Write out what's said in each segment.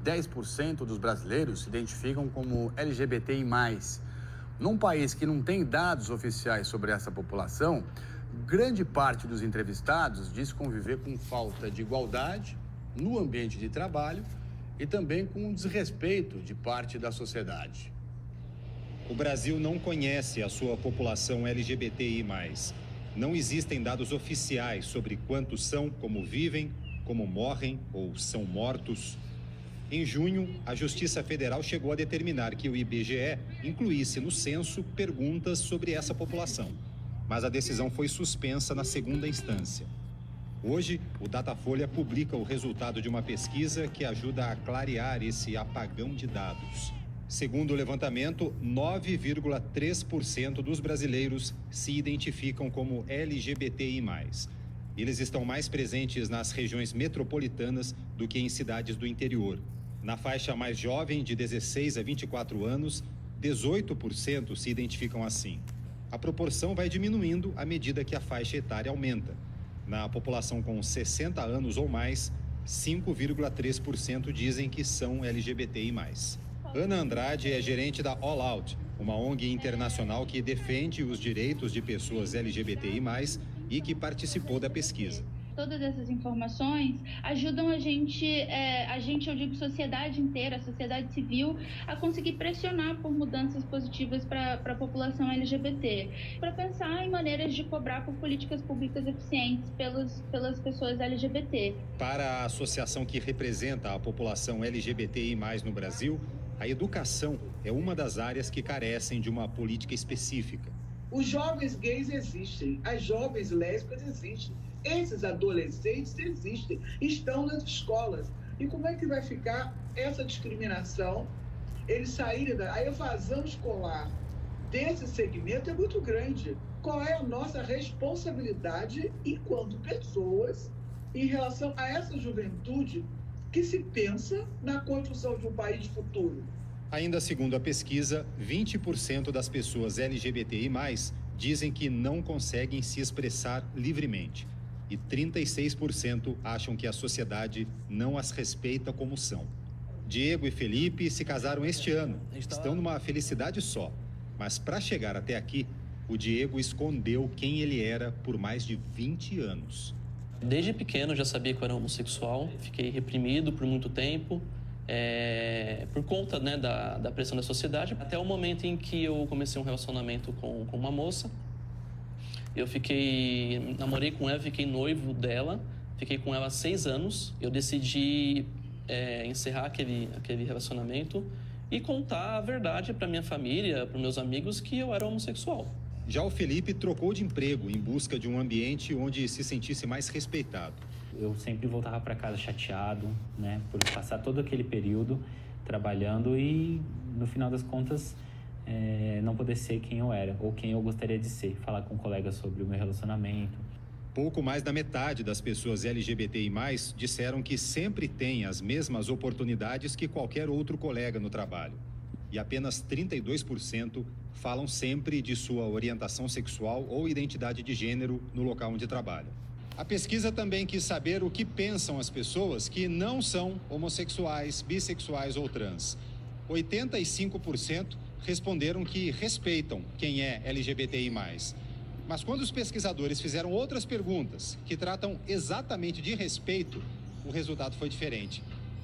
10% dos brasileiros se identificam como LGBTI+. Num país que não tem dados oficiais sobre essa população, grande parte dos entrevistados diz conviver com falta de igualdade no ambiente de trabalho e também com desrespeito de parte da sociedade. O Brasil não conhece a sua população LGBTI+. Não existem dados oficiais sobre quantos são, como vivem, como morrem ou são mortos. Em junho, a Justiça Federal chegou a determinar que o IBGE incluísse no censo perguntas sobre essa população. Mas a decisão foi suspensa na segunda instância. Hoje, o Datafolha publica o resultado de uma pesquisa que ajuda a clarear esse apagão de dados. Segundo o levantamento, 9,3% dos brasileiros se identificam como LGBTI+. Eles estão mais presentes nas regiões metropolitanas do que em cidades do interior. Na faixa mais jovem, de 16 a 24 anos, 18% se identificam assim. A proporção vai diminuindo à medida que a faixa etária aumenta. Na população com 60 anos ou mais, 5,3% dizem que são LGBTI+. Ana Andrade é gerente da All Out, uma ONG internacional que defende os direitos de pessoas LGBTI+, e que participou da pesquisa. Todas essas informações ajudam a gente, eu digo sociedade inteira, a sociedade civil, a conseguir pressionar por mudanças positivas para a população LGBT, para pensar em maneiras de cobrar por políticas públicas eficientes pelas pessoas LGBT. Para a associação que representa a população LGBTI+, no Brasil, a educação é uma das áreas que carecem de uma política específica. Os jovens gays existem, as jovens lésbicas existem, esses adolescentes existem, estão nas escolas. E como é que vai ficar essa discriminação? Eles saírem a evasão escolar desse segmento é muito grande. Qual é a nossa responsabilidade enquanto pessoas em relação a essa juventude que se pensa na construção de um país futuro? Ainda segundo a pesquisa, 20% das pessoas LGBTI+, dizem que não conseguem se expressar livremente. E 36% acham que a sociedade não as respeita como são. Diego e Felipe se casaram este ano. Estão numa felicidade só. Mas para chegar até aqui, o Diego escondeu quem ele era por mais de 20 anos. Desde pequeno eu já sabia que eu era homossexual. Fiquei reprimido por muito tempo. Por conta, né, da pressão da sociedade, até o momento em que eu comecei um relacionamento com uma moça. Eu namorei com ela, fiquei noivo dela, fiquei com ela 6 anos. Eu decidi encerrar aquele relacionamento e contar a verdade para minha família, para meus amigos, que eu era homossexual. Já o Felipe trocou de emprego em busca de um ambiente onde se sentisse mais respeitado. Eu sempre voltava para casa chateado, né, por passar todo aquele período trabalhando e, no final das contas, não poder ser quem eu era ou quem eu gostaria de ser. Falar com colegas sobre o meu relacionamento. Pouco mais da metade das pessoas LGBTI+, disseram que sempre têm as mesmas oportunidades que qualquer outro colega no trabalho. E apenas 32% falam sempre de sua orientação sexual ou identidade de gênero no local onde trabalham. A pesquisa também quis saber o que pensam as pessoas que não são homossexuais, bissexuais ou trans. 85% responderam que respeitam quem é LGBTI+. Mas quando os pesquisadores fizeram outras perguntas que tratam exatamente de respeito, o resultado foi diferente.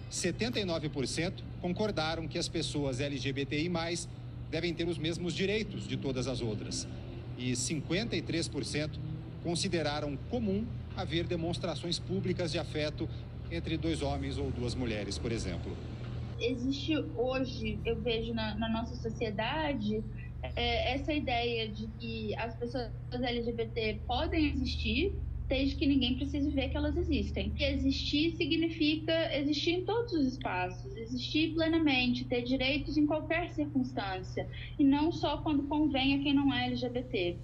79% concordaram que as pessoas LGBTI+, devem ter os mesmos direitos de todas as outras. E 53% consideraram comum haver demonstrações públicas de afeto entre 2 homens ou 2 mulheres, por exemplo. Existe hoje, eu vejo na nossa sociedade, essa ideia de que as pessoas LGBT podem existir, desde que ninguém precise ver que elas existem. E existir significa existir em todos os espaços, existir plenamente, ter direitos em qualquer circunstância, e não só quando convém a quem não é LGBT.